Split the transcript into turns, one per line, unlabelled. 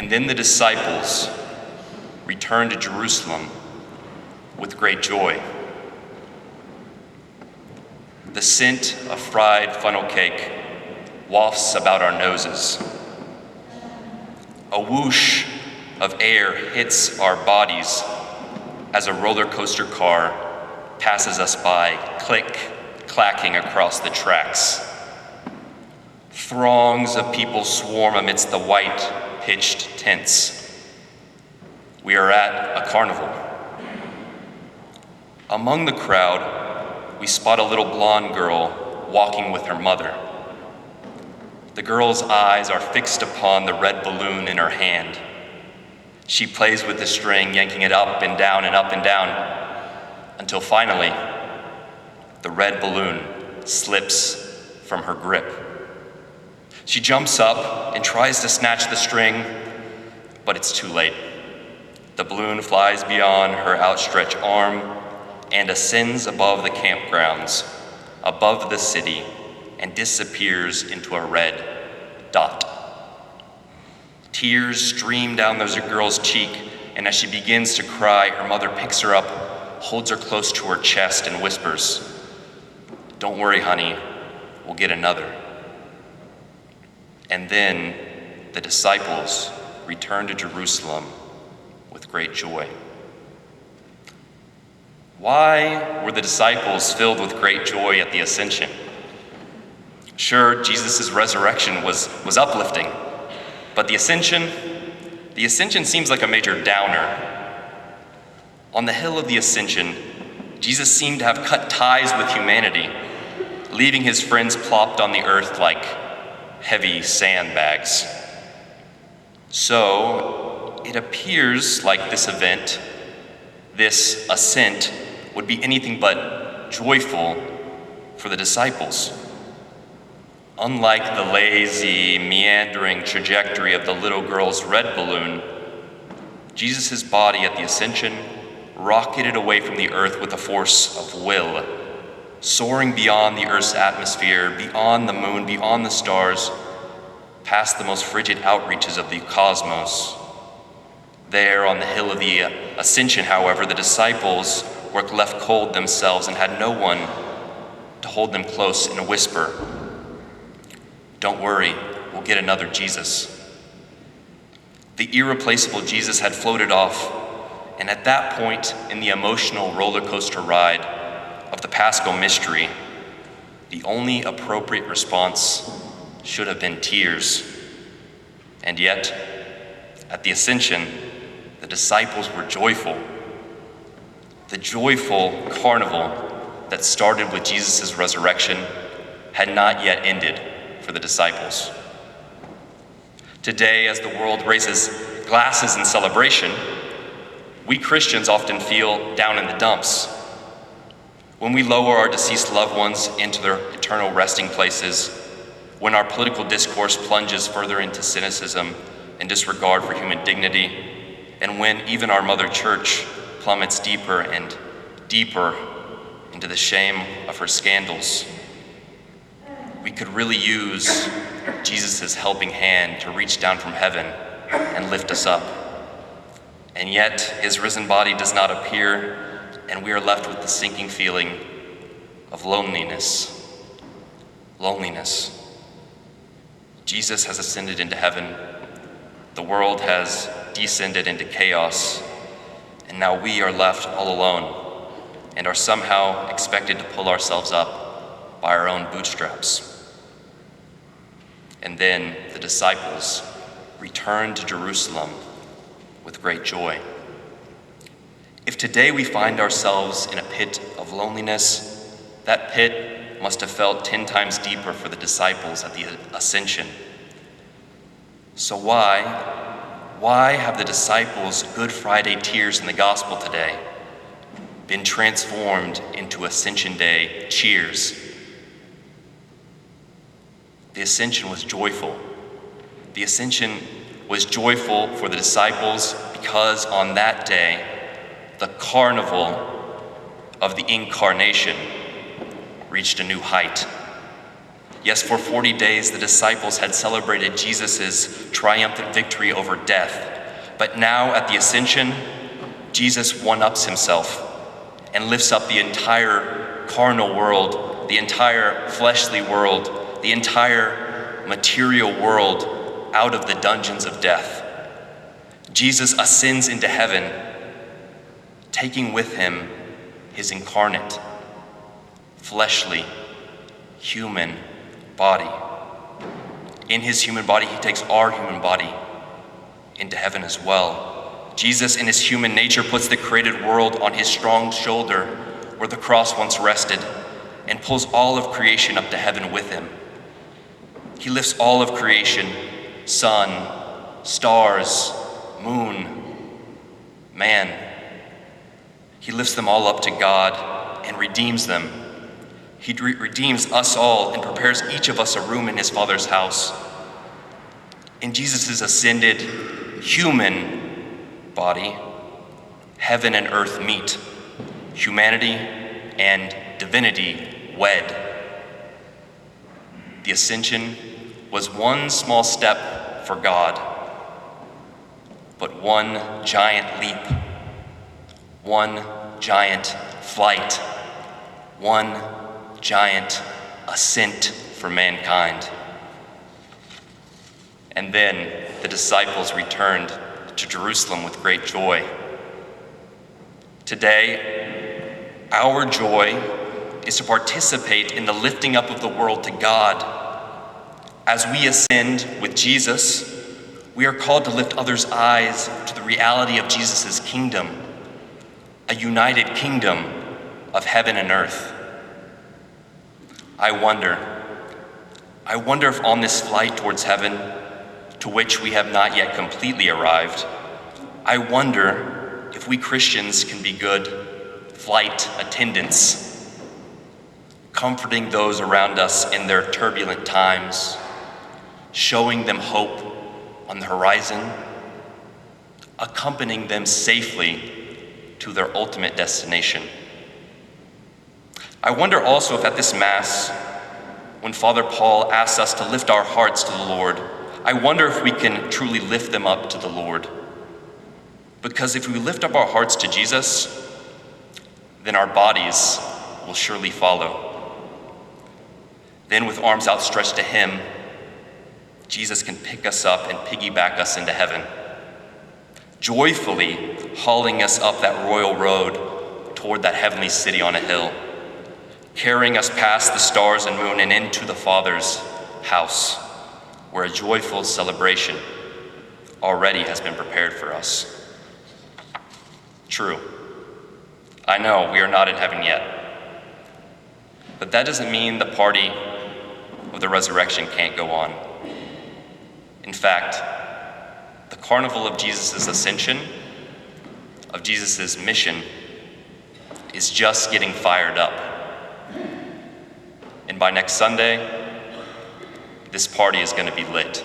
And then the disciples returned to Jerusalem with great joy. The scent of fried funnel cake wafts about our noses. A whoosh of air hits our bodies as a roller coaster car passes us by, clacking across the tracks. Throngs of people swarm amidst the white, pitched tents. We are at a carnival. Among the crowd, we spot a little blonde girl walking with her mother. The girl's eyes are fixed upon the red balloon in her hand. She plays with the string, yanking it up and down, until finally, the red balloon slips from her grip. She jumps up and tries to snatch the string, but it's too late. The balloon flies beyond her outstretched arm and ascends above the campgrounds, above the city, and disappears into a red dot. Tears stream down the girl's cheek, and as she begins to cry, her mother picks her up, holds her close to her chest, and whispers, "Don't worry, honey, we'll get another." And then the disciples returned to Jerusalem with great joy. Why were the disciples filled with great joy at the Ascension? Sure, Jesus' resurrection was uplifting, but the Ascension seems like a major downer. On the hill of the Ascension, Jesus seemed to have cut ties with humanity, leaving his friends plopped on the earth like heavy sandbags. So it appears like this event, this ascent, would be anything but joyful for the disciples. Unlike the lazy, meandering trajectory of the little girl's red balloon, Jesus' body at the Ascension rocketed away from the earth with a force of will, soaring beyond the earth's atmosphere, beyond the moon, beyond the stars, past the most frigid outreaches of the cosmos. There on the hill of the Ascension, however, the disciples were left cold themselves and had no one to hold them close and whisper, "Don't worry, we'll get another Jesus." The irreplaceable Jesus had floated off, and at that point in the emotional roller coaster ride of the Paschal mystery, the only appropriate response should have been tears. And yet, at the Ascension, the disciples were joyful. The joyful carnival that started with Jesus' resurrection had not yet ended for the disciples. Today, as the world raises glasses in celebration, we Christians often feel down in the dumps. When we lower our deceased loved ones into their eternal resting places, when our political discourse plunges further into cynicism and disregard for human dignity, and when even our mother church plummets deeper and deeper into the shame of her scandals, we could really use Jesus' helping hand to reach down from heaven and lift us up. And yet, his risen body does not appear, and we are left with the sinking feeling of loneliness. Loneliness. Jesus has ascended into heaven. The world has descended into chaos, and now we are left all alone and are somehow expected to pull ourselves up by our own bootstraps. And then the disciples returned to Jerusalem with great joy. If today we find ourselves in a pit of loneliness, that pit must have felt 10 times deeper for the disciples at the Ascension. So why have the disciples' Good Friday tears in the gospel today been transformed into Ascension Day cheers? The Ascension was joyful. The Ascension was joyful for the disciples because on that day, the carnival of the Incarnation reached a new height. Yes, for 40 days the disciples had celebrated Jesus' triumphant victory over death. But now at the Ascension, Jesus one-ups himself and lifts up the entire carnal world, the entire fleshly world, the entire material world out of the dungeons of death. Jesus ascends into heaven, taking with him his incarnate, fleshly, human body. In his human body, he takes our human body into heaven as well. Jesus, in his human nature, puts the created world on his strong shoulder where the cross once rested and pulls all of creation up to heaven with him. He lifts all of creation, sun, stars, moon, man. He lifts them all up to God and redeems them. He redeems us all and prepares each of us a room in his Father's house. In Jesus' ascended human body, heaven and earth meet, humanity and divinity wed. The Ascension was one small step for God, but one giant leap, one giant flight, one giant ascent for mankind. And then the disciples returned to Jerusalem with great joy. Today, our joy is to participate in the lifting up of the world to God. As we ascend with Jesus, we are called to lift others' eyes to the reality of Jesus' kingdom, a united kingdom of heaven and earth. I wonder if on this flight towards heaven, to which we have not yet completely arrived, I wonder if we Christians can be good flight attendants, comforting those around us in their turbulent times, showing them hope on the horizon, accompanying them safely to their ultimate destination. I wonder also if at this Mass, when Father Paul asks us to lift our hearts to the Lord, I wonder if we can truly lift them up to the Lord. Because if we lift up our hearts to Jesus, then our bodies will surely follow. Then with arms outstretched to him, Jesus can pick us up and piggyback us into heaven, joyfully hauling us up that royal road toward that heavenly city on a hill, carrying us past the stars and moon and into the Father's house, where a joyful celebration already has been prepared for us. True, I know we are not in heaven yet, but that doesn't mean the party of the resurrection can't go on. In fact, the carnival of Jesus' ascension, of Jesus' mission, is just getting fired up. And by next Sunday, this party is going to be lit.